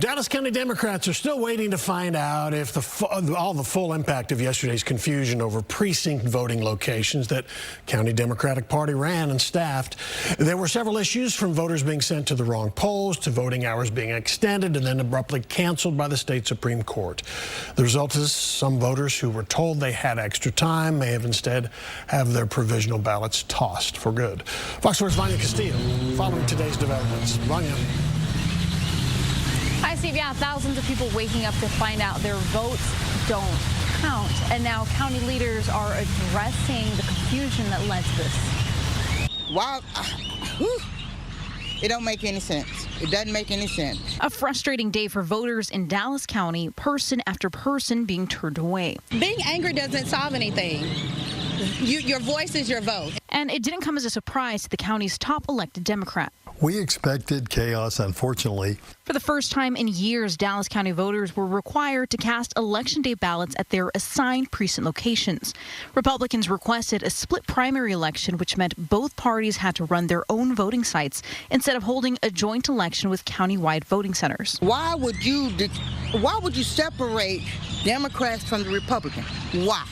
Dallas County Democrats are still waiting to find out if all the full impact of yesterday's confusion over precinct voting locations that County Democratic Party ran and staffed. There were several issues, from voters being sent to the wrong polls to voting hours being extended and then abruptly canceled by the state Supreme Court. The result is some voters who were told they had extra time may have instead have their provisional ballots tossed for good. Fox 4's Vania Castillo following today's developments. Vania. Hi, Steve. Yeah, thousands of people waking up to find out their votes don't count. And now county leaders are addressing the confusion that led to this. Wow. It don't make any sense. It doesn't make any sense. A frustrating day for voters in Dallas County, person after person being turned away. Being angry doesn't solve anything. Your voice is your vote. And it didn't come as a surprise to the county's top elected Democrat. We expected chaos, unfortunately. For the first time in years, Dallas County voters were required to cast Election Day ballots at their assigned precinct locations. Republicans requested a split primary election, which meant both parties had to run their own voting sites instead of holding a joint election with county-wide voting centers. Why would you separate Democrats from the Republicans? Why?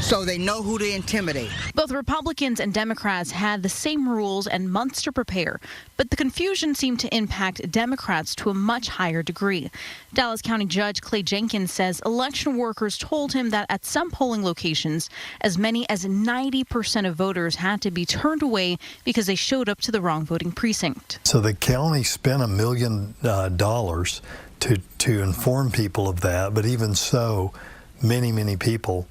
So they know who to intimidate. Both Republicans and Democrats had the same rules and months to prepare, but the confusion seemed to impact Democrats to a much higher degree. Dallas County Judge Clay Jenkins says election workers told him that at some polling locations, as many as 90% of voters had to be turned away because they showed up to the wrong voting precinct. So the county spent $1 million to inform people of that, but even so, many people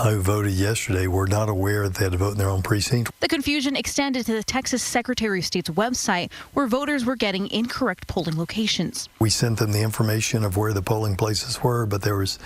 who voted yesterday were not aware that they had to vote in their own precinct. The confusion extended to the Texas Secretary of State's website, where voters were getting incorrect polling locations. We sent them the information of where the polling places were, but there was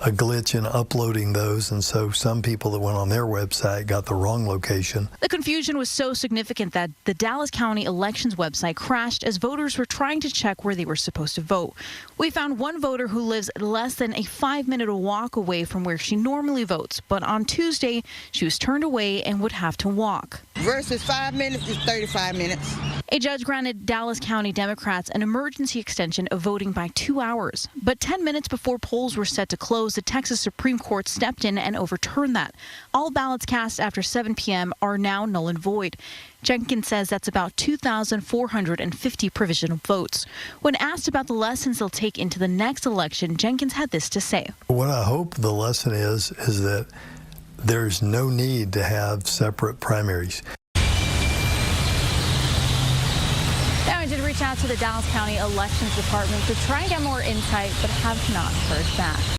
a glitch in uploading those, and so some people that went on their website got the wrong location. The confusion was so significant that the Dallas County Elections website crashed as voters were trying to check where they were supposed to vote. We found one voter who lives less than a 5-minute walk away from where she normally votes, but on Tuesday, she was turned away and would have to walk. Versus 5 minutes is 35 minutes. A judge granted Dallas County Democrats an emergency extension of voting by 2 hours. But 10 minutes before polls were set to close, the Texas Supreme Court stepped in and overturned that. All ballots cast after 7 p.m. are now null and void. Jenkins says that's about 2,450 provisional votes. When asked about the lessons they'll take into the next election, Jenkins had this to say. What I hope the lesson is that there's no need to have separate primaries. Now, I did reach out to the Dallas County Elections Department to try and get more insight, but have not heard back.